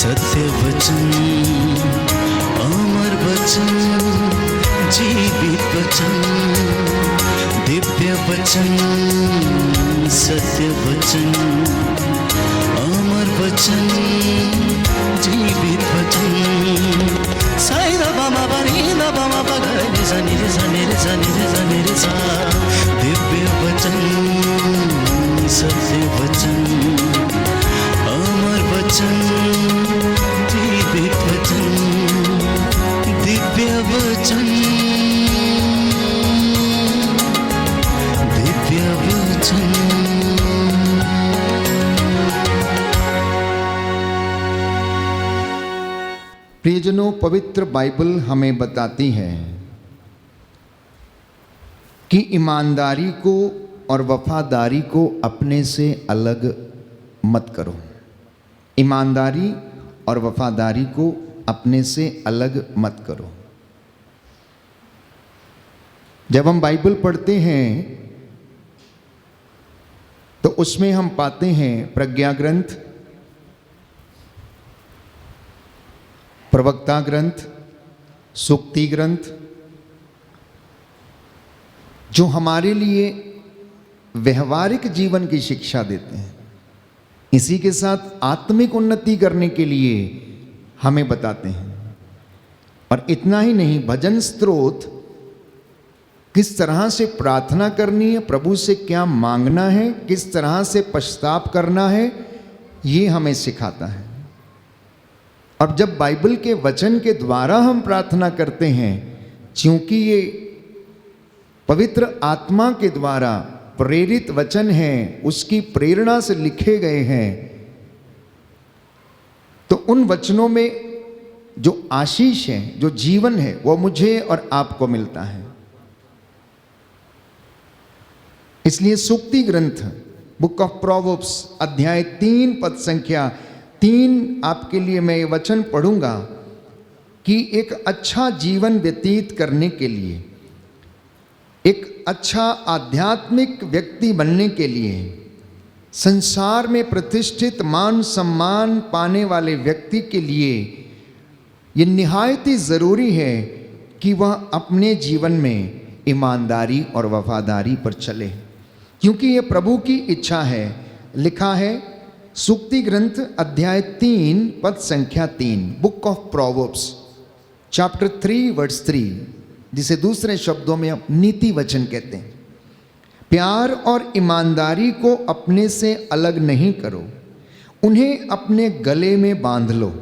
सत्य वचन, अमर वचन, जीवित वचन, दिव्य वचन, सत्य वचन, अमर वचन, जीवित वचन। साई दा बाबा बनी दा बाबा बगरे रे सा रे सा रे सा रे सा। दिव्य वचन, सत्य वचन, अमर वचन, जीवित वचन, दिव्य वचन, दिव्य वचन। प्रियजनों, पवित्र बाइबल हमें बताती है कि ईमानदारी को और वफादारी को अपने से अलग मत करो। ईमानदारी और वफादारी को अपने से अलग मत करो। जब हम बाइबल पढ़ते हैं तो उसमें हम पाते हैं प्रज्ञा ग्रंथ, प्रवक्ता ग्रंथ, सूक्ति ग्रंथ, जो हमारे लिए व्यवहारिक जीवन की शिक्षा देते हैं। इसी के साथ आत्मिक उन्नति करने के लिए हमें बताते हैं। और इतना ही नहीं, भजन स्तोत्र किस तरह से प्रार्थना करनी है, प्रभु से क्या मांगना है, किस तरह से पश्चाताप करना है, ये हमें सिखाता है। अब जब बाइबल के वचन के द्वारा हम प्रार्थना करते हैं, क्योंकि ये पवित्र आत्मा के द्वारा प्रेरित वचन हैं, उसकी प्रेरणा से लिखे गए हैं, तो उन वचनों में जो आशीष है, जो जीवन है, वो मुझे और आपको मिलता है। इसलिए सूक्ति ग्रंथ, बुक ऑफ प्रोवर्ब्स, अध्याय 3 पद संख्या 3, आपके लिए मैं ये वचन पढ़ूंगा कि एक अच्छा जीवन व्यतीत करने के लिए, एक अच्छा आध्यात्मिक व्यक्ति बनने के लिए, संसार में प्रतिष्ठित मान सम्मान पाने वाले व्यक्ति के लिए ये निहायत ही ज़रूरी है कि वह अपने जीवन में ईमानदारी और वफादारी पर चले, क्योंकि ये प्रभु की इच्छा है। लिखा है सूक्ति ग्रंथ अध्याय 3 पद संख्या 3, book of Proverbs chapter 3 verse 3, जिसे दूसरे शब्दों में आप नीति वचन कहते हैं। प्यार और ईमानदारी को अपने से अलग नहीं करो, उन्हें अपने गले में बांध लो,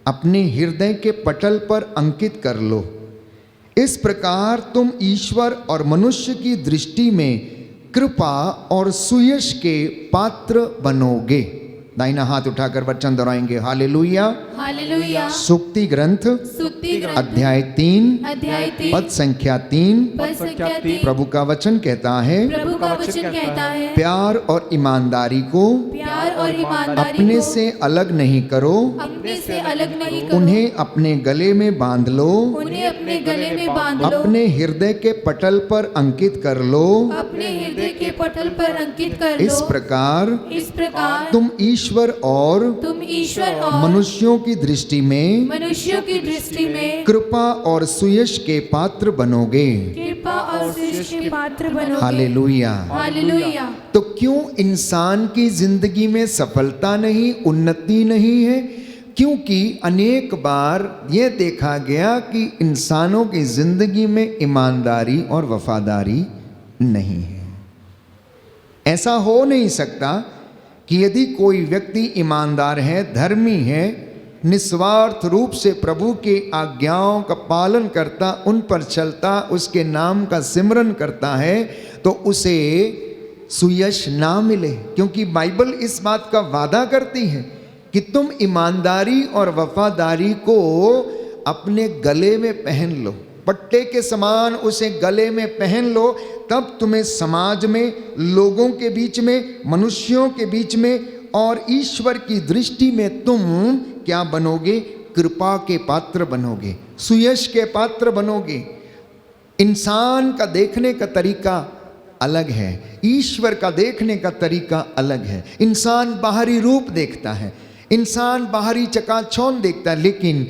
अपने हृदय के पटल पर अंकित कर लो। इस प्रकार तुम ईश्वर और मनुष्य की दृष्टि में कृपा और सुयश के पात्र बनोगे। दाहिना हाथ उठाकर वचन दोहराएंगे, हालेलुया हालेलुया। सूक्ति ग्रंथ अध्याय 3 पद संख्या 3, प्रभु का वचन कहता है, प्रभु का वचन कहता है, प्यार और ईमानदारी को प्यार और ईमानदारी अपने को से अलग नहीं करो, अपने से अलग नहीं करो, उन्हें अपने गले में बांध लो, उन्हें अपने गले में बांध लो, अपने हृदय के पटल पर अंकित कर लो। अपने हृदय के पटल पर अंकित कर लो। इस प्रकार तुम ईश्वर और मनुष्यों की दृष्टि में कृपा और सुयश के पात्र बनोगे। कृपा और सुयश के पात्र बनोगे। Hallelujah hallelujah. तो क्यों इंसान की जिंदगी में सफलता नहीं, उन्नति नहीं है? क्योंकि अनेक बार यह देखा गया कि इंसानों की जिंदगी में ईमानदारी और वफादारी नहीं है। ऐसा हो नहीं सकता कि यदि कोई व्यक्ति ईमानदार है, धर्मी है, निस्वार्थ रूप से प्रभु के आज्ञाओं का पालन करता, उन पर चलता, उसके नाम का सिमरन करता है, तो उसे सुयश ना मिले। क्योंकि बाइबल इस बात का वादा करती है कि तुम ईमानदारी और वफादारी को अपने गले में पहन लो, पट्टे के समान उसे गले में पहन लो, तब तुम्हें समाज में, लोगों के बीच में, मनुष्यों के बीच में और ईश्वर की दृष्टि में तुम क्या बनोगे? कृपा के पात्र बनोगे, सुयश के पात्र बनोगे। इंसान का देखने का तरीका अलग है, ईश्वर का देखने का तरीका अलग है। इंसान बाहरी रूप देखता है, इंसान बाहरी चकाचौंध देखता है, लेकिन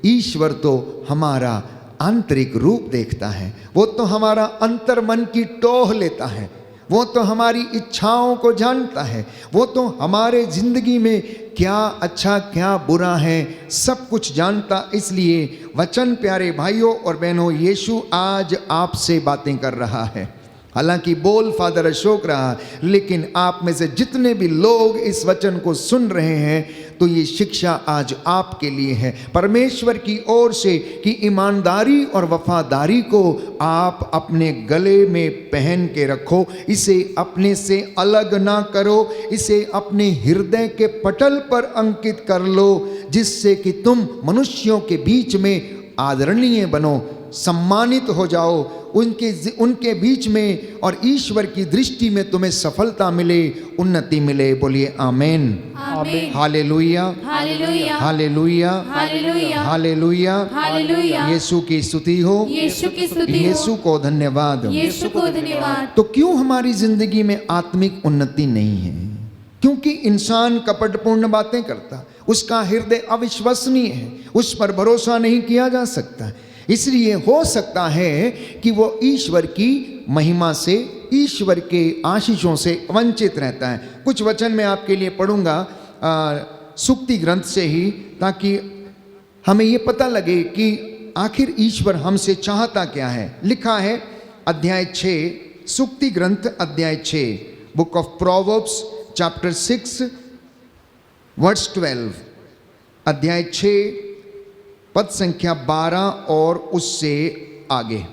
ईश्वर तो हमारा आंतरिक रूप देखता है। वो तो हमारा अंतर मन की टोह लेता है, वो तो हमारी इच्छाओं को जानता है, वो तो हमारे जिंदगी में क्या अच्छा क्या बुरा है सब कुछ जानता। इसलिए वचन प्यारे भाइयों और बहनों, यीशु आज आपसे बातें कर रहा है। हालांकि बोल फादर अशोक रहा, लेकिन आप में से जितने भी लोग इस वचन को सुन रहे हैं तो ये शिक्षा आज आपके लिए है परमेश्वर की ओर से कि ईमानदारी और वफादारी को आप अपने गले में पहन के रखो, इसे अपने से अलग ना करो, इसे अपने हृदय के पटल पर अंकित कर लो, जिससे कि तुम मनुष्यों के बीच में आदरणीय बनो, सम्मानित हो जाओ उनके बीच में, और ईश्वर की दृष्टि में तुम्हें सफलता मिले, उन्नति मिले। बोलिए आमेन, आमीन। Hallelujah, hallelujah, hallelujah, hallelujah, hallelujah. Hallelujah. Yeshu की स्तुति हो, यीशु की स्तुति हो, यीशु को धन्यवाद। यीशु को धन्यवाद। तो क्यों हमारी जिंदगी में आत्मिक उन्नति नहीं है? क्योंकि इंसान कपटपूर्ण बातें करता, उसका हृदय अविश्वसनीय है, उस पर भरोसा नहीं किया जा सकता। इसलिए हो सकता है कि वो ईश्वर की महिमा से, ईश्वर के आशीषों से वंचित रहता है। कुछ वचन मैं आपके लिए पढ़ूंगा सूक्ति ग्रंथ से ही, ताकि हमें ये पता लगे कि आखिर ईश्वर हमसे चाहता क्या है। लिखा है अध्याय 6, सूक्ति ग्रंथ अध्याय 6, book of Proverbs chapter 6 verse 12, अध्याय 6 पद संख्या 12 और उससे आगे।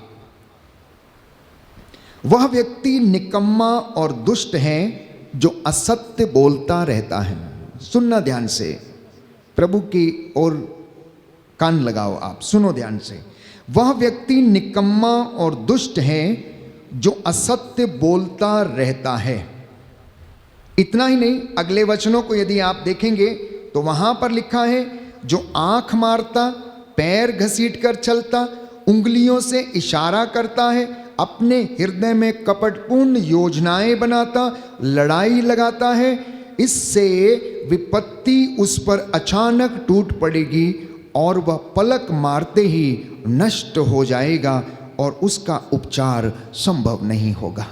वह व्यक्ति निकम्मा और दुष्ट है जो असत्य बोलता रहता है। सुनना ध्यान से, प्रभु की ओर कान लगाओ, आप सुनो ध्यान से। वह व्यक्ति निकम्मा और दुष्ट है जो असत्य बोलता रहता है। इतना ही नहीं, अगले वचनों को यदि आप देखेंगे तो वहां पर लिखा है जो आंख मारता, पैर घसीट कर चलता, उंगलियों से इशारा करता है, अपने हृदय में कपटपूर्ण योजनाएं बनाता, लड़ाई लगाता है, इससे विपत्ति उस पर अचानक टूट पड़ेगी और वह पलक मारते ही नष्ट हो जाएगा और उसका उपचार संभव नहीं होगा।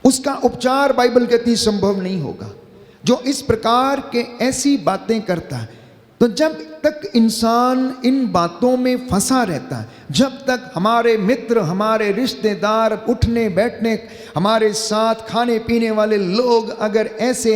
उसका उपचार बाइबल कहती संभव नहीं होगा। जो इस प्रकार के ऐसी बातें करता है, तो जब तक इंसान इन बातों में फंसा रहता है, जब तक हमारे मित्र, हमारे रिश्तेदार, उठने बैठने, हमारे साथ खाने पीने वाले लोग अगर ऐसे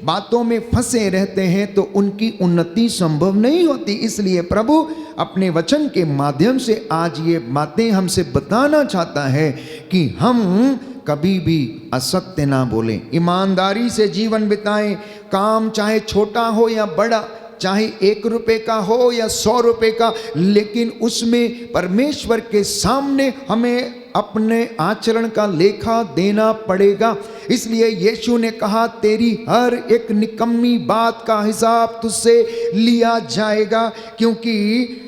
बातों में फंसे रहते हैं तो उनकी उन्नति संभव नहीं होती। इसलिए प्रभु अपने वचन के माध्यम से आज ये बातें हमसे बताना चाहता है कि हम कभी भी असत्य ना बोलें, ईमानदारी से जीवन बिताएं। काम चाहे छोटा हो या बड़ा, चाहे 1 रुपए का हो या 100 रुपए का, लेकिन उसमें परमेश्वर के सामने हमें अपने आचरण का लेखा देना पड़ेगा। इसलिए यीशु ने कहा, तेरी हर एक निकम्मी बात का हिसाब तुझसे लिया जाएगा, क्योंकि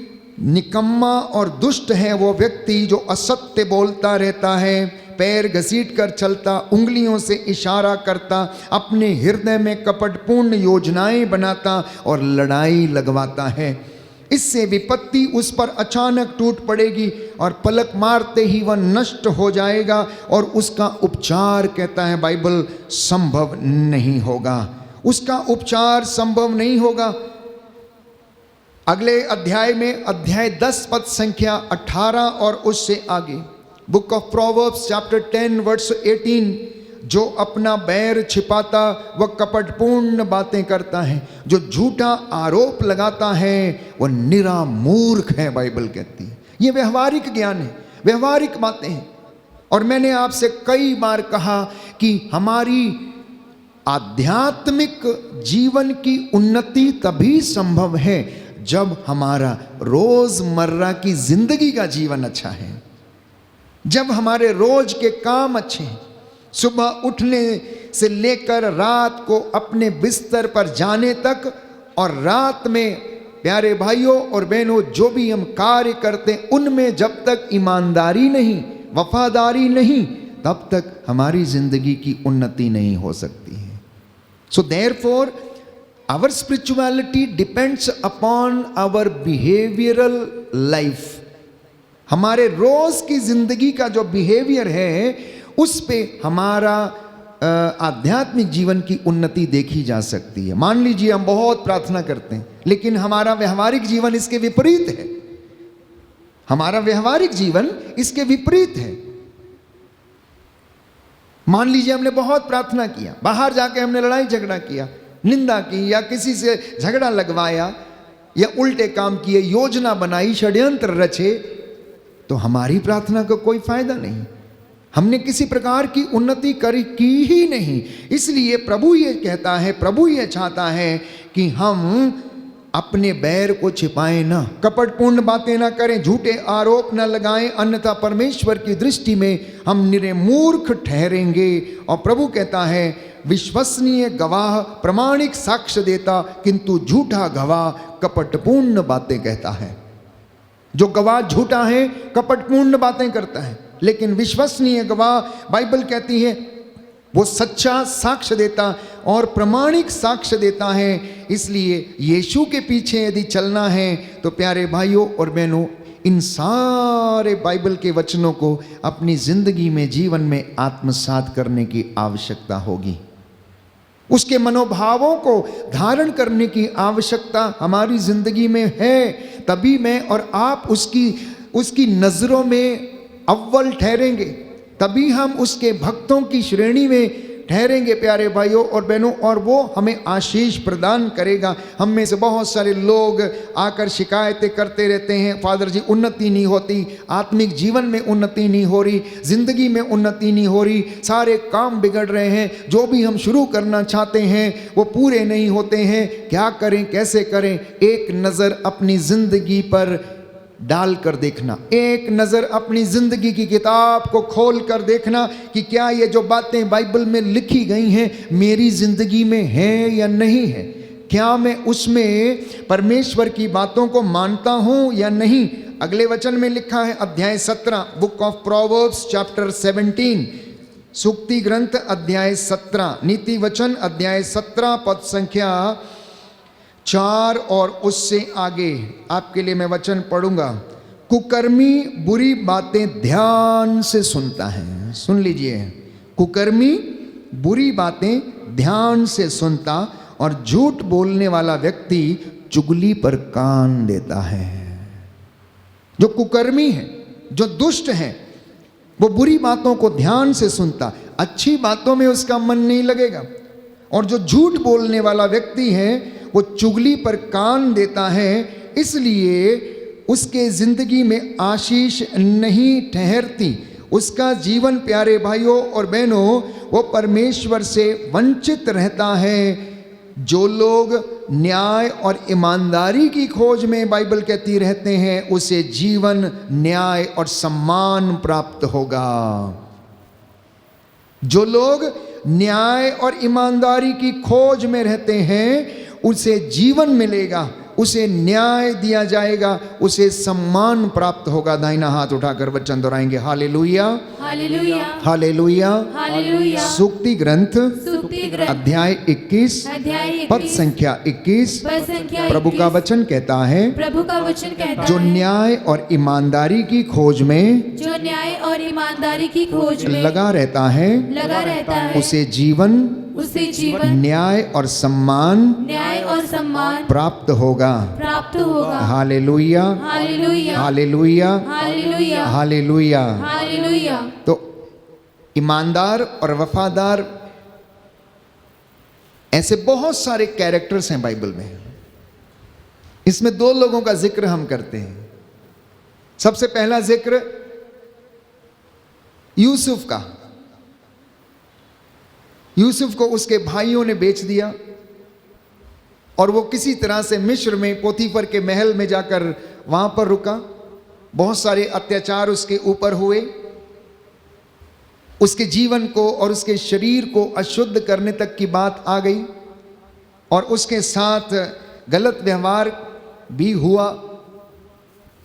निकम्मा और दुष्ट है वो व्यक्ति जो असत्य बोलता रहता है, पैर घसीट कर चलता, उंगलियों से इशारा करता, अपने हृदय में कपटपूर्ण योजनाएं बनाता और लड़ाई लगवाता है। इससे विपत्ति उस पर अचानक टूट पड़ेगी और पलक मारते ही वह नष्ट हो जाएगा और उसका उपचार, कहता है बाइबल, संभव नहीं होगा। उसका उपचार संभव नहीं होगा। अगले अध्याय में, अध्याय 10 पद संख्या 18 और उससे आगे, book of Proverbs chapter 10 verse 18, जो अपना बैर छिपाता वह कपटपूर्ण बातें करता है, जो झूठा आरोप लगाता है वह निरा मूर्ख है, बाइबल कहती है। ये व्यवहारिक ज्ञान है, व्यवहारिक बातें हैं। और मैंने आपसे कई बार कहा कि हमारी आध्यात्मिक जीवन की उन्नति तभी संभव है जब हमारा रोजमर्रा की जिंदगी का जीवन अच्छा है, जब हमारे रोज के काम अच्छे हैं, सुबह उठने से लेकर रात को अपने बिस्तर पर जाने तक, और रात में प्यारे भाइयों और बहनों जो भी हम कार्य करते हैं उनमें जब तक ईमानदारी नहीं, वफादारी नहीं, तब तक हमारी जिंदगी की उन्नति नहीं हो सकती है। So therefore our spirituality depends upon our behavioural life. हमारे रोज की जिंदगी का जो बिहेवियर है उस पे हमारा आध्यात्मिक जीवन की उन्नति देखी जा सकती है। मान लीजिए हम बहुत प्रार्थना करते हैं लेकिन हमारा व्यवहारिक जीवन इसके विपरीत है। हमारा व्यवहारिक जीवन इसके विपरीत है। मान लीजिए हमने बहुत प्रार्थना किया, बाहर जाके हमने लड़ाई झगड़ा किया, निंदा की या किसी से झगड़ा लगवाया या उल्टे काम किए, योजना बनाई, षड्यंत्र रचे, तो हमारी प्रार्थना का कोई फायदा नहीं। हमने किसी प्रकार की उन्नति की ही नहीं। इसलिए प्रभु ये कहता है, प्रभु ये चाहता है कि हम अपने बैर को छिपाएं ना, कपटपूर्ण बातें ना करें, झूठे आरोप ना लगाएं, अन्यथा परमेश्वर की दृष्टि में हम निरे मूर्ख ठहरेंगे। और प्रभु कहता है विश्वसनीय गवाह प्रामाणिक साक्ष्य देता, किंतु झूठा गवाह कपटपूर्ण बातें कहता है। जो गवाह झूठा है, कपटपूर्ण बातें करता है, लेकिन विश्वसनीय गवाह बाइबल कहती है वो सच्चा साक्ष्य देता और प्रामाणिक साक्ष्य देता है। इसलिए यीशु के पीछे यदि चलना है तो प्यारे भाइयों और बहनों, इन सारे बाइबल के वचनों को अपनी जिंदगी में, जीवन में आत्मसात करने की आवश्यकता होगी। उसके मनोभावों को धारण करने की आवश्यकता हमारी जिंदगी में है। तभी मैं और आप उसकी नजरों में अव्वल ठहरेंगे, तभी हम उसके भक्तों की श्रेणी में ठहरेंगे प्यारे भाइयों और बहनों, और वो हमें आशीष प्रदान करेगा। हम में से बहुत सारे लोग आकर शिकायतें करते रहते हैं, फादर जी उन्नति नहीं होती, आत्मिक जीवन में उन्नति नहीं हो रही, जिंदगी में उन्नति नहीं हो रही, सारे काम बिगड़ रहे हैं, जो भी हम शुरू करना चाहते हैं वो पूरे नहीं होते हैं, क्या करें, कैसे करें। एक नज़र अपनी जिंदगी पर डाल कर देखना, एक नज़र अपनी जिंदगी की किताब को खोल कर देखना कि क्या ये जो बातें बाइबल में लिखी गई हैं मेरी जिंदगी में है या नहीं है। क्या मैं उसमें परमेश्वर की बातों को मानता हूं या नहीं। अगले वचन में लिखा है, अध्याय 17, बुक ऑफ प्रोवर्ब्स चैप्टर 17, सूक्ति ग्रंथ अध्याय 17, नीति वचन अध्याय 17 पद संख्या 4 और उससे आगे आपके लिए मैं वचन पढ़ूंगा। कुकर्मी बुरी बातें ध्यान से सुनता है। सुन लीजिए, कुकर्मी बुरी बातें ध्यान से सुनता और झूठ बोलने वाला व्यक्ति चुगली पर कान देता है। जो कुकर्मी है, जो दुष्ट है, वो बुरी बातों को ध्यान से सुनता, अच्छी बातों में उसका मन नहीं लगेगा। और जो झूठ बोलने वाला व्यक्ति है वो चुगली पर कान देता है, इसलिए उसके जिंदगी में आशीष नहीं ठहरती। उसका जीवन प्यारे भाइयों और बहनों वो परमेश्वर से वंचित रहता है। जो लोग न्याय और ईमानदारी की खोज में बाइबल कहती रहते हैं उसे जीवन, न्याय और सम्मान प्राप्त होगा। जो लोग न्याय और ईमानदारी की खोज में रहते हैं उसे जीवन मिलेगा, उसे न्याय दिया जाएगा, उसे सम्मान प्राप्त होगा। दाहिना हाथ उठाकर वचन दोहराएंगे, हालेलुया हालेलुया हालेलुया। हालेलुया। सूक्ति ग्रंथ अध्याय 21 पद संख्या 21 प्रभु का वचन कहता है, प्रभु का वचन कहता है, जो न्याय और ईमानदारी की खोज में, जो न्याय और ईमानदारी की खोज में लगा रहता है, उसे जीवन, न्याय और सम्मान प्राप्त होगा। Hallelujah hallelujah hallelujah hallelujah hallelujah. Hallelujah. तो ईमानदार और वफादार, ऐसे बहुत सारे कैरेक्टर्स हैं बाइबल में। इसमें 2 लोगों का जिक्र हम करते हैं। सबसे पहला जिक्र यूसुफ का। यूसुफ को उसके भाइयों ने बेच दिया और वो किसी तरह से मिस्र में पोतीफर के महल में जाकर वहां पर रुका। बहुत सारे अत्याचार उसके ऊपर हुए, उसके जीवन को और उसके शरीर को अशुद्ध करने तक की बात आ गई और उसके साथ गलत व्यवहार भी हुआ,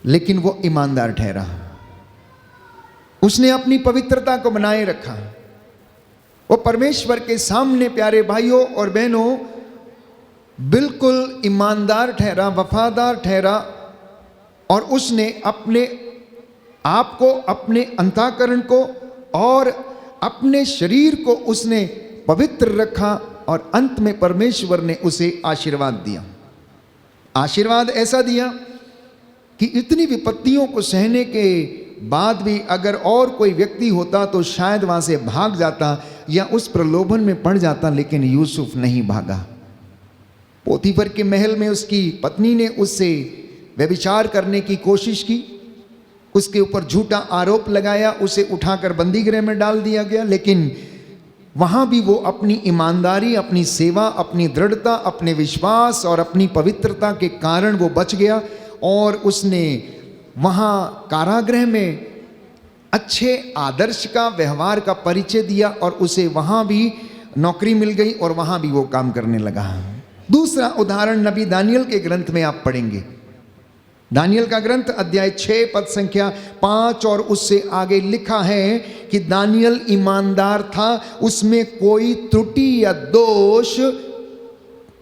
लेकिन वो ईमानदार ठहरा। उसने अपनी पवित्रता को बनाए रखा। वो परमेश्वर के सामने प्यारे भाइयों और बहनों बिल्कुल ईमानदार ठहरा, वफादार ठहरा और उसने अपने आप को, अपने अंतःकरण को और अपने शरीर को उसने पवित्र रखा और अंत में परमेश्वर ने उसे आशीर्वाद दिया। आशीर्वाद ऐसा दिया कि इतनी विपत्तियों को सहने के बाद भी अगर और कोई व्यक्ति होता तो शायद वहां से भाग जाता या उस प्रलोभन में पड़ जाता, लेकिन यूसुफ नहीं भागा। पोतीफर के महल में उसकी पत्नी ने उससे व्यभिचार करने की कोशिश की, उसके ऊपर झूठा आरोप लगाया, उसे उठाकर बंदीगृह में डाल दिया गया, लेकिन वहां भी वो अपनी ईमानदारी, अपनी सेवा, अपनी दृढ़ता, अपने विश्वास और अपनी पवित्रता के कारण वो बच गया और उसने वहां कारागृह में अच्छे आदर्श का, व्यवहार का परिचय दिया और उसे वहां भी नौकरी मिल गई और वहां भी वो काम करने लगा। दूसरा उदाहरण नबी दानियल के ग्रंथ में आप पढ़ेंगे। दानियल का ग्रंथ अध्याय 6 पद संख्या 5 और उससे आगे लिखा है कि दानियल ईमानदार था, उसमें कोई त्रुटि या दोष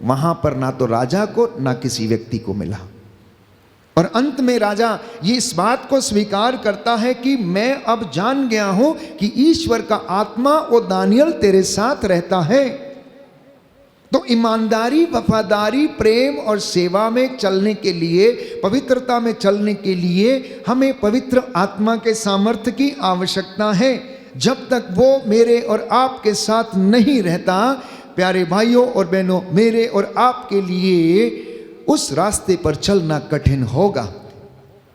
वहां पर ना तो राजा को ना किसी व्यक्ति को मिला। और अंत में राजा ये इस बात को स्वीकार करता है कि मैं अब जान गया हूं कि ईश्वर का आत्मा वो दानियल तेरे साथ रहता है। तो ईमानदारी, वफादारी, प्रेम और सेवा में चलने के लिए, पवित्रता में चलने के लिए हमें पवित्र आत्मा के सामर्थ्य की आवश्यकता है। जब तक वो मेरे और आपके साथ नहीं रहता, प्यारे भाइयों और बहनों, मेरे और आपके लिए उस रास्ते पर चलना कठिन होगा।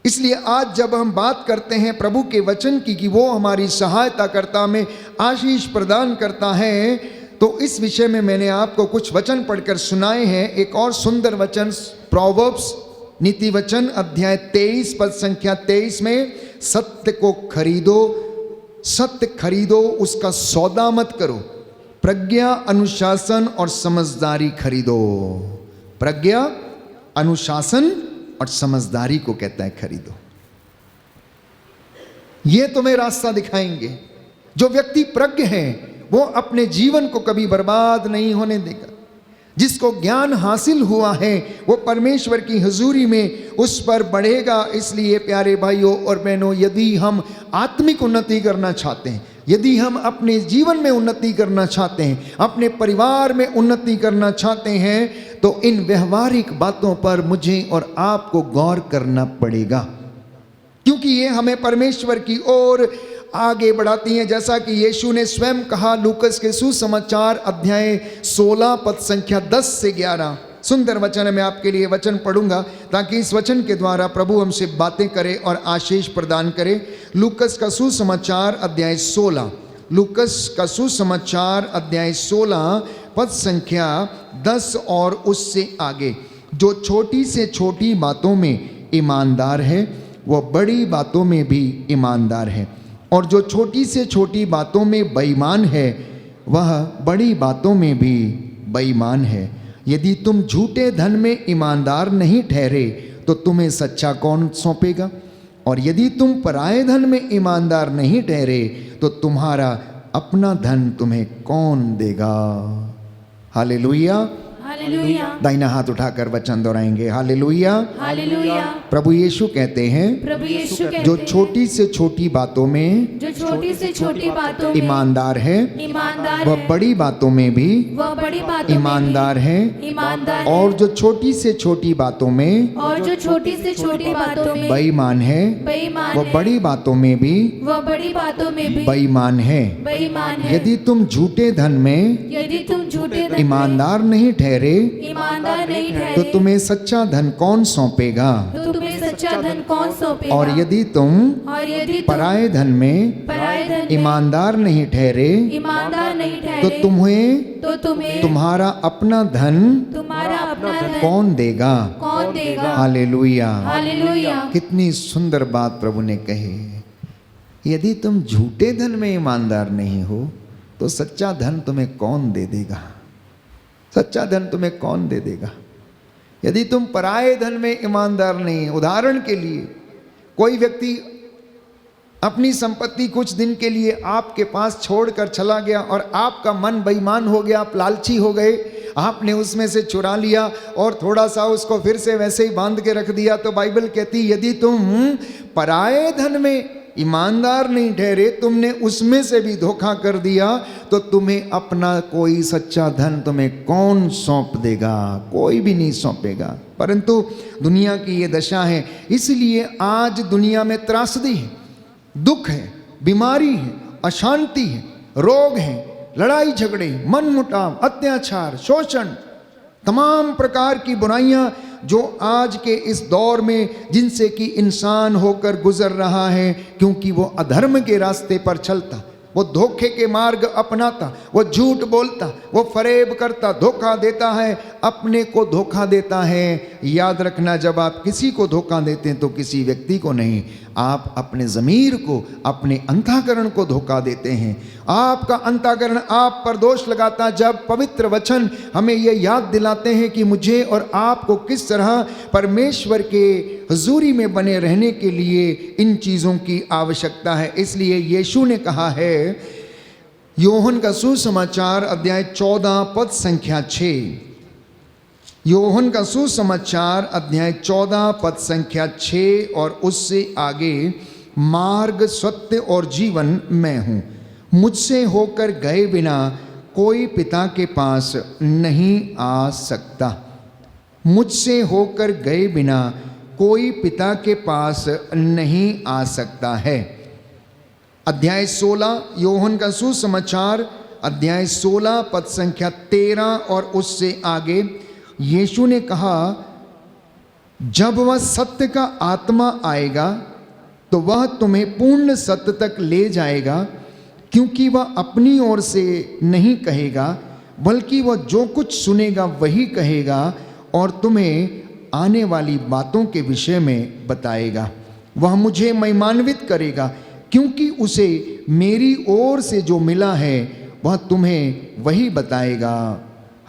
इसलिए आज जब हम बात करते हैं प्रभु के वचन की कि वो हमारी सहायता करता, हमें आशीष प्रदान करता है, तो इस विषय में मैंने आपको कुछ वचन पढ़कर सुनाए हैं। एक और सुंदर वचन प्रोवर्ब्स नीति वचन अध्याय 23 पद संख्या 23 में, सत्य को खरीदो, सत्य खरीदो, उसका सौदा मत करो, प्रज्ञा, अनुशासन और समझदारी खरीदो। प्रज्ञा, अनुशासन और समझदारी को कहता है खरीदो। ये तुम्हें रास्ता दिखाएंगे। जो व्यक्ति प्रज्ञ है वो अपने जीवन को कभी बर्बाद नहीं होने देगा। जिसको ज्ञान हासिल हुआ है वो परमेश्वर की हुजूरी में उस पर बढ़ेगा। इसलिए प्यारे भाइयों और बहनों, यदि हम आत्मिक उन्नति करना चाहते हैं, यदि हम अपने जीवन में उन्नति करना चाहते हैं, अपने परिवार में उन्नति करना चाहते हैं, तो इन व्यवहारिक बातों पर मुझे और आपको गौर करना पड़ेगा, क्योंकि ये हमें परमेश्वर की ओर आगे बढ़ाती हैं। जैसा कि यीशु ने स्वयं कहा, लूकस के सुसमाचार अध्याय 16 पद संख्या 10 से 11, सुंदर वचन है। मैं आपके लिए वचन पढ़ूंगा ताकि इस वचन के द्वारा प्रभु हमसे बातें करे और आशीष प्रदान करे। लूकस का सुसमाचार अध्याय 16, लूकस का सुसमाचार अध्याय 16 पद संख्या 10 और उससे आगे। जो छोटी से छोटी बातों में ईमानदार है वह बड़ी बातों में भी ईमानदार है, और जो छोटी से छोटी बातों में बेईमान है वह बड़ी बातों में भी बेईमान है। यदि तुम झूठे धन में ईमानदार नहीं ठहरे तो तुम्हें सच्चा कौन सौंपेगा, और यदि तुम पराये धन में ईमानदार नहीं ठहरे तो तुम्हारा अपना धन तुम्हें कौन देगा। हालेलुया, हालेलुया, दाहिना हाथ उठाकर वचन दोहराएंगे। Hallelujah, hallelujah. प्रभु यीशु कहते हैं, प्रभु यीशु कहते जो हैं, छोटी से छोटी बातों में जो छोटी से छोटी बातों में ईमानदार है ईमानदार वह है, बड़ी बातों में भी वह बड़ी बातों ईमानदार है, में भी ईमानदार और है, जो छोटी से छोटी बातों में और जो छोटी से छोटी बातों में बेईमान है बेईमान वह है, बड़ी बातों में भी वह बड़ी बातों में भी बेईमान है। बेईमान है। यदि तुम झूठे धन में यदि तुम झूठे धन में ईमानदार नहीं ठहरे ईमानदार नहीं तो ठहरे तुम्हें सच्चा धन कौन सौंपेगा, तो तुम्हें सच्चा धन कौन सौंपेगा। और यदि तुम और यदि तुम पराये धन में पराये धन में ईमानदार नहीं ठहरे ईमानदार नहीं तो ठहरे तुम्हें तुम्हारा अपना धन तुम्हारा अपना धन कौन देगा। कौन देगा। Hallelujah, hallelujah. कितनी सुंदर बात प्रभु ने कही। यदि तुम झूठे धन में ईमानदार नहीं हो तो सच्चा धन तुम्हें कौन दे देगा। सच्चा धन तुम्हें कौन दे देगा। यदि तुम पराये धन में ईमानदार नहीं, उदाहरण के लिए कोई व्यक्ति अपनी संपत्ति कुछ दिन के लिए आपके पास छोड़कर चला गया और आपका मन बेईमान हो गया, आप लालची हो गए, आपने उसमें से चुरा लिया और थोड़ा सा उसको फिर से वैसे ही बांध के रख दिया, तो बाइबल कहती यदि तुम पराये धन में ईमानदार नहीं ठहरे, तुमने उसमें से भी धोखा कर दिया, तो तुम्हें अपना कोई सच्चा धन तुम्हें कौन सौंप देगा? कोई भी नहीं सौंपेगा। परंतु दुनिया की ये दशा है, इसलिए आज दुनिया में त्रासदी है, दुख है, बीमारी है, अशांति है, रोग है, लड़ाई झगड़े, मनमुटाव, अत्याचार, शोषण, तमाम प्रकार की बुराइयां जो आज के इस दौर में जिनसे कि इंसान होकर गुजर रहा है, क्योंकि वो अधर्म के रास्ते पर चलता, वो धोखे के मार्ग अपनाता, वो झूठ बोलता, वो फरेब करता, धोखा देता है, अपने को धोखा देता है। याद रखना, जब आप किसी को धोखा देते हैं तो किसी व्यक्ति को नहीं, आप अपने ज़मीर को, अपने अंतःकरण को धोखा देते हैं। आपका अंतःकरण आप पर दोष लगाता। जब पवित्र वचन हमें ये याद दिलाते हैं कि मुझे और आपको किस तरह परमेश्वर के हुजूरी में बने रहने के लिए इन चीज़ों की आवश्यकता है, इसलिए यीशु ने कहा है, योहन का सुसमाचार अध्याय 14 पद संख्या 6, योहन का सुसमाचार अध्याय 14 पद संख्या 6 और उससे आगे, मार्ग, सत्य और जीवन मैं हूँ, मुझसे होकर गए बिना कोई पिता के पास नहीं आ सकता। मुझसे होकर गए बिना कोई पिता के पास नहीं आ सकता है। अध्याय 16 योहन का सुसमाचार अध्याय 16 पद संख्या 13 और उससे आगे, यीशु ने कहा, जब वह सत्य का आत्मा आएगा तो वह तुम्हें पूर्ण सत्य तक ले जाएगा, क्योंकि वह अपनी ओर से नहीं कहेगा, बल्कि वह जो कुछ सुनेगा वही कहेगा और तुम्हें आने वाली बातों के विषय में बताएगा। वह मुझे महिमान्वित करेगा, क्योंकि उसे मेरी ओर से जो मिला है वह तुम्हें वही बताएगा।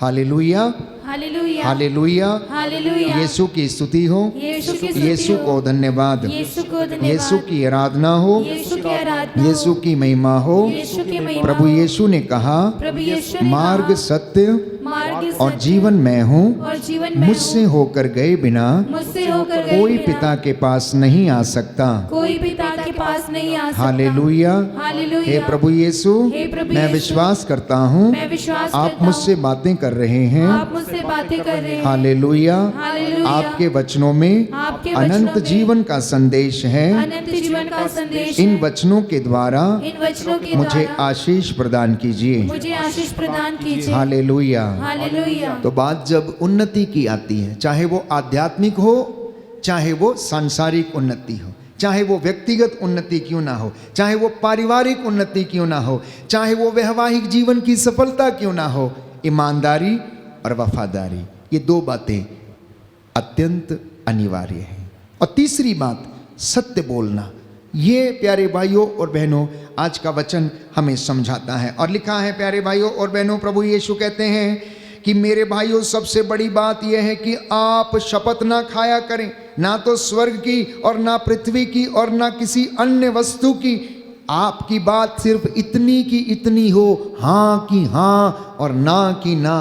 Hallelujah, hallelujah, hallelujah, hallelujah. Yeshu की स्तुति हो, यीशु की स्तुति यीशु हो, को धन्यवाद, यीशु को धन्यवाद, यीशु की आराधना हो, यीशु की आराधना हो, यीशु की महिमा हो। यीशु की महिमा प्रभु हो। यीशु ने कहा, प्रभु यीशु ने मार्ग, कहा, सत्य मार्ग, और सत्य जीवन मैं हूँ, और जीवन मैं मुझसे हूँ। होकर गए बिना मुझसे होकर गए कोई बिना पिता के पास नहीं आ सकता। कोई पिता के पास नहीं आ सकता। Hallelujah, hallelujah. हे प्रभु यीशु, हे प्रभु मैं यीशु, विश्वास करता हूँ मैं विश्वास आप करता मुझसे हूँ, बातें कर रहे हैं। आप मुझसे बातें कर रहे हैं। Hallelujah, hallelujah. आपके वचनों में आपके वचनों अनंत में जीवन का संदेश है। अनंत जीवन का संदेश इन है। वचनों के द्वारा इन वचनों के मुझे द्वारा आशीष प्रदान कीजिए। मुझे आशीष प्रदान कीजिए। हालेलुया। हालेलुया। तो बात जब उन्नति की आती है, चाहे वो आध्यात्मिक हो, चाहे वो सांसारिक उन्नति हो, चाहे वो व्यक्तिगत उन्नति क्यों ना हो, चाहे वो पारिवारिक उन्नति क्यों ना हो, चाहे वो वैवाहिक जीवन की सफलता क्यों ना हो, ईमानदारी और वफादारी, ये दो बातें अत्यंत अनिवार्य हैं। और तीसरी बात, सत्य बोलना। ये प्यारे भाइयों और बहनों आज का वचन हमें समझाता है। और लिखा है, प्यारे भाइयों और बहनों, प्रभु यीशु कहते हैं कि मेरे भाइयों, सबसे बड़ी बात यह है कि आप शपथ ना खाया करें, ना तो स्वर्ग की और ना पृथ्वी की और ना किसी अन्य वस्तु की। आपकी बात सिर्फ इतनी की इतनी हो, हाँ की हाँ और ना की ना।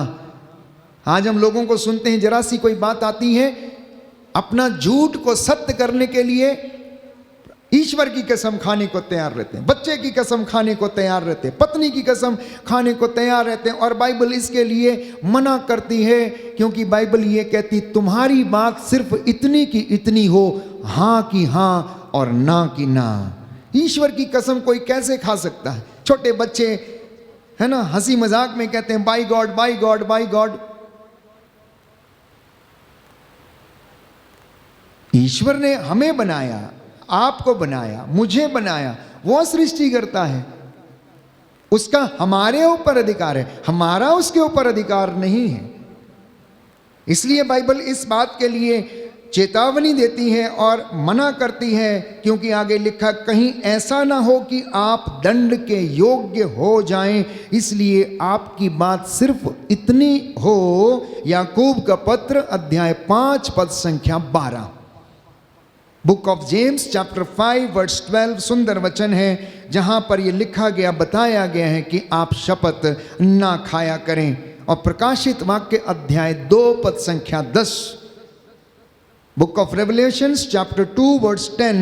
आज हम लोगों को सुनते हैं, जरा सी कोई बात आती है, अपना झूठ को सत्य करने के लिए ईश्वर की कसम खाने को तैयार रहते हैं, बच्चे की कसम खाने को तैयार रहते हैं, पत्नी की कसम खाने को तैयार रहते हैं। और बाइबल इसके लिए मना करती है, क्योंकि बाइबल ये कहती, तुम्हारी बात सिर्फ इतनी की इतनी हो, हाँ की हाँ और ना की ना। ईश्वर की कसम कोई कैसे खा सकता है? छोटे बच्चे है ना, हंसी मजाक में कहते हैं, by God, by God, by God. ईश्वर ने हमें बनाया, आपको बनाया, मुझे बनाया, वो सृष्टि करता है, उसका हमारे ऊपर अधिकार है, हमारा उसके ऊपर अधिकार नहीं है। इसलिए बाइबल इस बात के लिए चेतावनी देती है और मना करती है, क्योंकि आगे लिखा, कहीं ऐसा ना हो कि आप दंड के योग्य हो जाएं, इसलिए आपकी बात सिर्फ इतनी हो। याकूब का पत्र अध्याय 5 पद संख्या 12, book of James chapter 5 verse 12, सुंदर वचन है जहां पर यह लिखा गया, बताया गया है कि आप शपथ ना खाया करें। और प्रकाशित वाक्य अध्याय 2 पद संख्या 10, book of Revelations chapter 2 verse 10,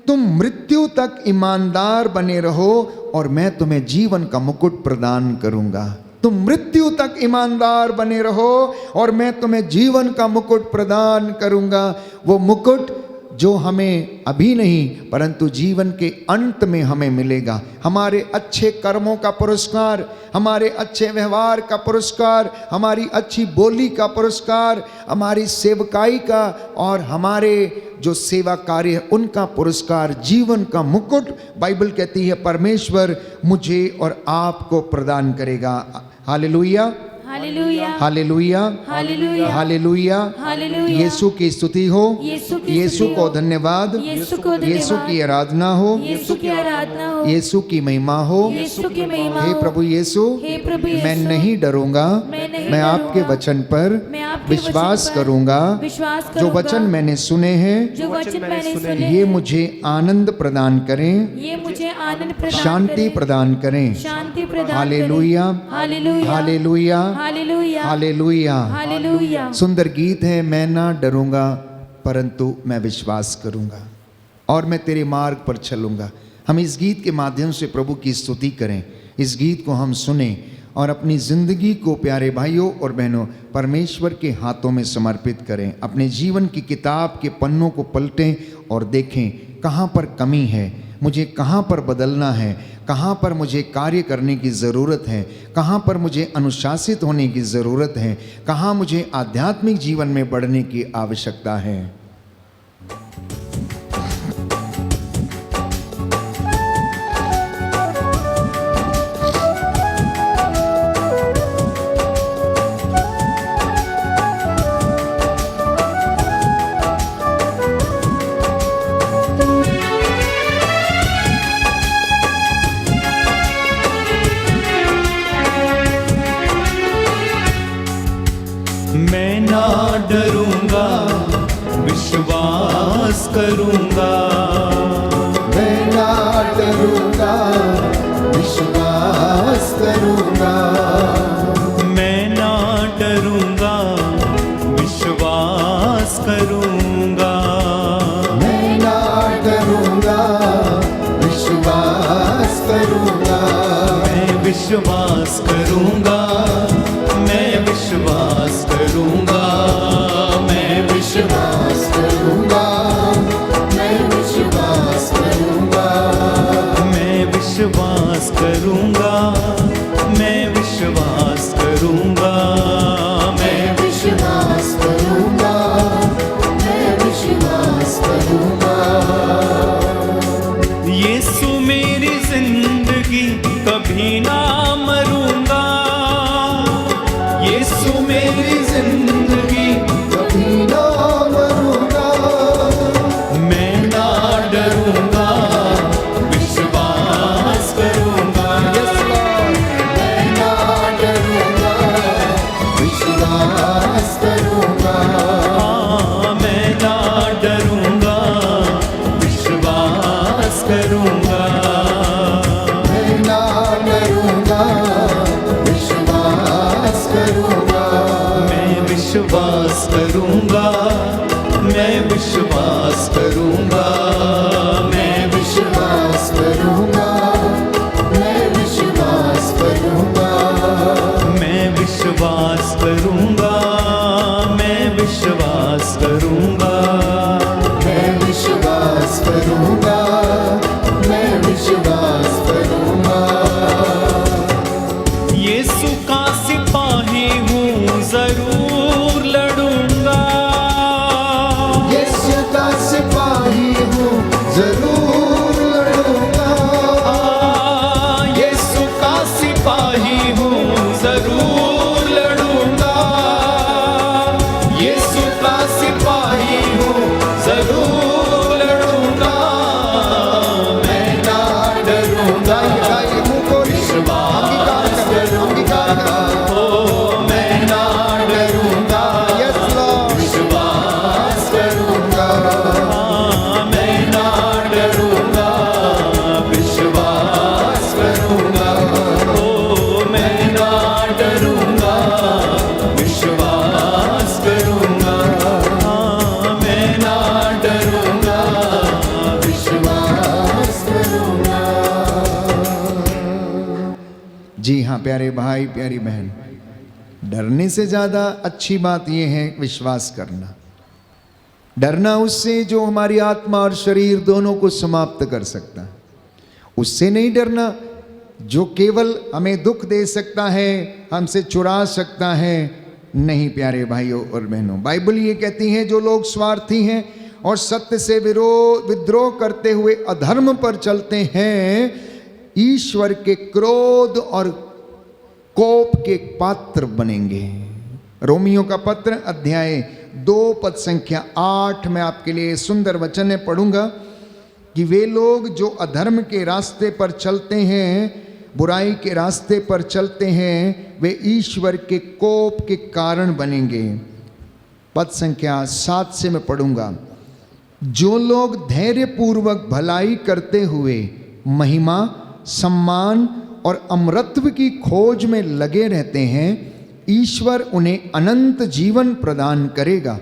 तुम मृत्यु तक ईमानदार बने रहो और मैं तुम्हें जीवन का मुकुट प्रदान करूंगा। तुम मृत्यु तक ईमानदार बने रहो और मैं तुम्हें जीवन का मुकुट प्रदान करूंगा। वो मुकुट जो हमें अभी नहीं परंतु जीवन के अंत में हमें मिलेगा। हमारे अच्छे कर्मों का पुरस्कार, हमारे अच्छे व्यवहार का पुरस्कार, हमारी अच्छी बोली का पुरस्कार, हमारी सेवकाई का और हमारे जो सेवा कार्य है उनका पुरस्कार, जीवन का मुकुट बाइबल कहती है परमेश्वर मुझे और आपको प्रदान करेगा। Hallelujah, hallelujah, hallelujah, hallelujah, hallelujah. Hallelujah. Yeshu की स्तुति हो, यीशु की यीशु स्तुति को हो, धन्यवाद, यीशु को यीशु धन्यवाद, की आराधना हो, यीशु की आराधना हो, यीशु की महिमा हो। यीशु की महिमा हे हो। प्रभु यीशु, हे प्रभु मैं यीशु, नहीं डरूंगा, मैं नहीं मैं आपके डरूंगा, वचन पर मैं आपके विश्वास वचन पर करूंगा। विश्वास जो करूंगा। वचन मैंने सुने हैं जो वचन मैंने सुने ये हैं, मुझे आनंद प्रदान करें, ये मुझे आनंद प्रदान शांति करें, प्रदान करें। शांति प्रदान हालेलुया, करें। Hallelujah, hallelujah, hallelujah, hallelujah. Hallelujah. सुंदर गीत है, मैं ना डरूंगा परंतु मैं विश्वास करूंगा और मैं तेरे मार्ग पर चलूंगा। हम इस गीत के माध्यम से प्रभु की स्तुति करें, इस गीत को हम सुने और अपनी ज़िंदगी को प्यारे भाइयों और बहनों परमेश्वर के हाथों में समर्पित करें। अपने जीवन की किताब के पन्नों को पलटें और देखें कहाँ पर कमी है, मुझे कहाँ पर बदलना है, कहाँ पर मुझे कार्य करने की ज़रूरत है, कहाँ पर मुझे अनुशासित होने की ज़रूरत है, कहाँ मुझे आध्यात्मिक जीवन में बढ़ने की आवश्यकता है। मैं ना डरूंगा, विश्वास करूंगा। मैं ना डरूंगा, विश्वास करूंगा। मैं ना डरूंगा, विश्वास करूंगा। मैं ना डरूंगा, विश्वास करूंगा। मैं विश्वास करूंगा, मैं विश्वास करूंगा। मैं विश्वास करूंगा, मैं विश्वास करूंगा। मैं विश्वास करूंगा, मैं विश्वास करूंगा। मैं विश्वास करूंगा, मैं विश्वास करूंगा। यीशु मेरी जिंदगी कभी ना मरूंगा। यीशु मेरी जिंदगी कभी ना मरूंगा। मैं ना डरूंगा, विश्वास करूंगा। मैं ना डरूंगा, विश्वास करूंगा। हाँ, मैं ना डरूंगा, विश्वास करूंगा। मैं ना डरूंगा, विश्वास करूंगा। मैं विश्वास करूंगा, मैं विश्वास करूंगा। मैं विश्वास करूंगा, मैं विश्वास करूंगा। मैं विश्वास करूंगा, मैं विश्वास करूंगा। मैं विश्वास करूंगा, मैं विश्वास करूंगा। यीशु का सिपाही हूँ, जरूर लड़ूंगा। यीशु का सिपाही हूँ, जरूर लड़ूंगा। यीशु का सिपाही हूँ, जरूर लड़ूंगा। यीशु का सिपाही हूँ, जरूर लड़ूंगा। मैं ना डरूंगा, मुझको विश्वास अंगीकार करो। प्यारे भाई प्यारी बहन, डरने से ज़्यादा अच्छी बात यह है विश्वास करना। डरना उससे जो हमारी आत्मा और शरीर दोनों को समाप्त कर सकता है, उससे नहीं डरना जो केवल हमें दुख दे सकता है, हमसे चुरा सकता है। नहीं प्यारे भाइयों और बहनों, बाइबल ये कहती है जो लोग स्वार्थी हैं और सत्य से विद्रोह करते हुए अधर्म पर चलते हैं, ईश्वर के क्रोध और कोप के पात्र बनेंगे। रोमियो का पत्र अध्याय 2 पद संख्या 8 में आपके लिए सुंदर वचन पढ़ूंगा कि वे लोग जो अधर्म के रास्ते पर चलते हैं, बुराई के रास्ते पर चलते हैं, वे ईश्वर के कोप के कारण बनेंगे। पद संख्या 7 से मैं पढ़ूंगा। जो लोग धैर्यपूर्वक भलाई करते हुए महिमा, सम्मान और अमरत्व की खोज में लगे रहते हैं, ईश्वर उन्हें अनंत जीवन प्रदान करेगा।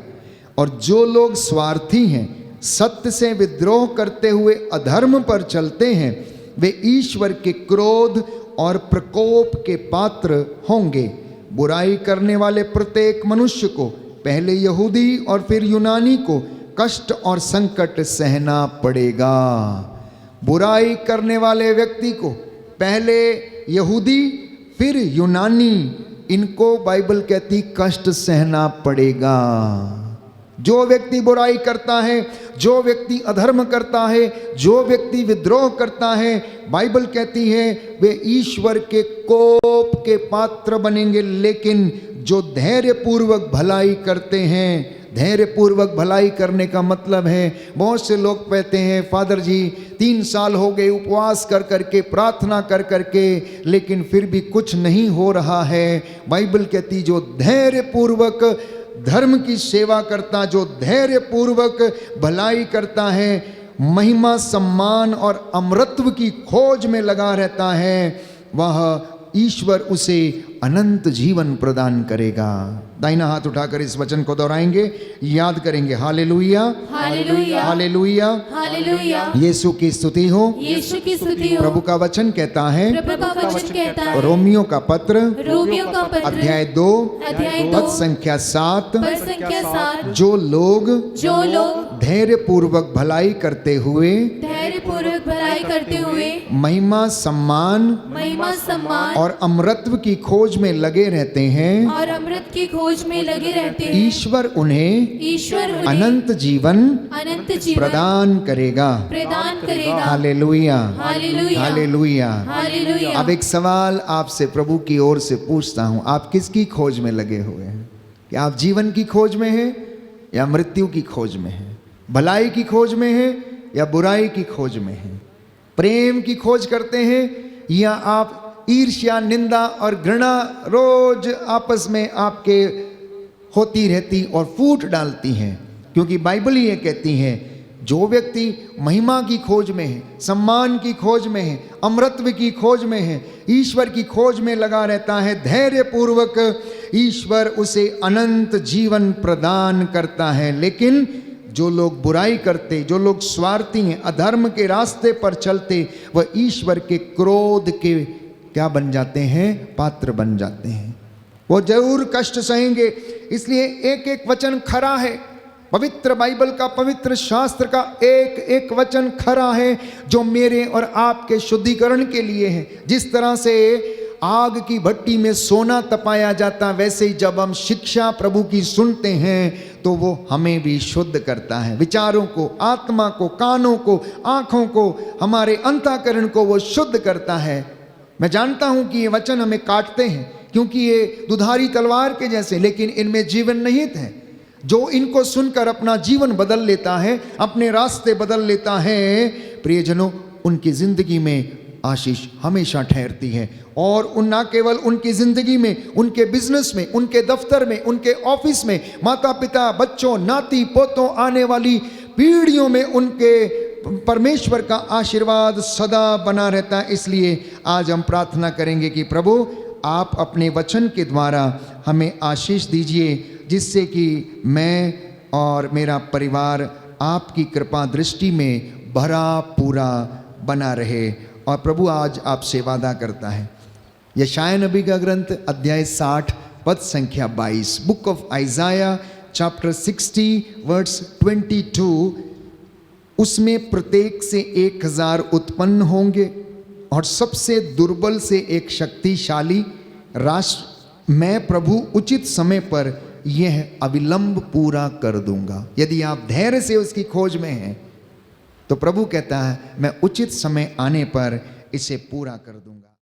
और जो लोग स्वार्थी हैं, सत्य से विद्रोह करते हुए अधर्म पर चलते हैं, वे ईश्वर के क्रोध और प्रकोप के पात्र होंगे। बुराई करने वाले प्रत्येक मनुष्य को, पहले यहूदी और फिर यूनानी को, कष्ट और संकट सहना पड़ेगा। बुराई करने वाले व्यक्ति को, पहले यहूदी फिर यूनानी, इनको बाइबल कहती कष्ट सहना पड़ेगा। जो व्यक्ति बुराई करता है, जो व्यक्ति अधर्म करता है, जो व्यक्ति विद्रोह करता है, बाइबल कहती है वे ईश्वर के कोप के पात्र बनेंगे। लेकिन जो धैर्यपूर्वक भलाई करते हैं, धैर्यपूर्वक भलाई करने का मतलब है, बहुत से लोग कहते हैं फादर जी 3 साल हो गए उपवास कर करके, प्रार्थना कर करके, लेकिन फिर भी कुछ नहीं हो रहा है। बाइबल कहती जो धैर्यपूर्वक धर्म की सेवा करता, जो धैर्यपूर्वक भलाई करता है, महिमा, सम्मान और अमरत्व की खोज में लगा रहता है, वह ईश्वर उसे अनंत जीवन प्रदान करेगा। दाहिना हाथ उठाकर इस वचन को दोहराएंगे, याद करेंगे। Hallelujah, hallelujah, hallelujah, hallelujah. Yeshu की स्तुति हो, यीशु की स्तुति हो। प्रभु का वचन कहता है, प्रभु का वचन कहता है, रोमियो का पत्र रोमियो का पत्र अध्याय 2 पद संख्या 7, पद संख्या 7, जो लोग धैर्यपूर्वक भलाई करते हुए, धैर्यपूर्वक भलाई करते हुए, महिमा, सम्मान और अमरत्व की खोज में लगे रहते हैं, और अमृत की खोज में लगे रहते हैं, ईश्वर उन्हें अनंत जीवन प्रदान करेगा। Hallelujah, hallelujah, hallelujah. हालेलुया। अब एक सवाल आपसे प्रभु की ओर से पूछता हूं, आप किसकी खोज में लगे हुए हैं? क्या आप जीवन की खोज में हैं या मृत्यु की खोज में हैं? भलाई की खोज में हैं या बुराई की खोज में हैं? प्रेम की खोज करते हैं या आप ईर्ष्या, निंदा और घृणा रोज आपस में आपके होती रहती और फूट डालती हैं? क्योंकि बाइबल ये कहती है जो व्यक्ति महिमा की खोज में है, सम्मान की खोज में है, अमरत्व की खोज में है, ईश्वर की खोज में लगा रहता है, धैर्यपूर्वक ईश्वर उसे अनंत जीवन प्रदान करता है। लेकिन जो लोग बुराई करते, जो लोग स्वार्थी हैं, अधर्म के रास्ते पर चलते, वह ईश्वर के क्रोध के क्या बन जाते हैं? पात्र बन जाते हैं। वो जरूर कष्ट सहेंगे। इसलिए एक एक वचन खरा है, पवित्र बाइबल का, पवित्र शास्त्र का एक एक वचन खरा है जो मेरे और आपके शुद्धिकरण के लिए है। जिस तरह से आग की भट्टी में सोना तपाया जाता, वैसे ही जब हम शिक्षा प्रभु की सुनते हैं तो वो हमें भी शुद्ध करता है। विचारों को, आत्मा को, कानों को, आँखों को, हमारे अंतःकरण को वो शुद्ध करता है। मैं जानता हूं कि ये वचन हमें काटते हैं क्योंकि ये दुधारी तलवार के जैसे, लेकिन इनमें जीवन निहित है। जो इनको सुनकर अपना जीवन बदल लेता है, अपने रास्ते बदल लेता है, प्रियजनों, उनकी जिंदगी में आशीष हमेशा ठहरती है। और न केवल उनकी जिंदगी में, उनके बिजनेस में, उनके दफ्तर में, उनके ऑफिस में, माता पिता, बच्चों, नाती पोतों, आने वाली पीढ़ियों में उनके परमेश्वर का आशीर्वाद सदा बना रहता है। इसलिए आज हम प्रार्थना करेंगे कि प्रभु आप अपने वचन के द्वारा हमें आशीष दीजिए, जिससे कि मैं और मेरा परिवार आपकी कृपा दृष्टि में भरा पूरा बना रहे। और प्रभु आज आपसे वादा करता है, यशाया नबी का ग्रंथ अध्याय 60 पद संख्या 22, book of Isaiah chapter 60 verse 22, उसमें प्रत्येक से 1000 उत्पन्न होंगे और सबसे दुर्बल से एक शक्तिशाली राष्ट्र मैं प्रभु उचित समय पर यह अविलंब पूरा कर दूंगा। यदि आप धैर्य से उसकी खोज में हैं तो प्रभु कहता है मैं उचित समय आने पर इसे पूरा कर दूंगा।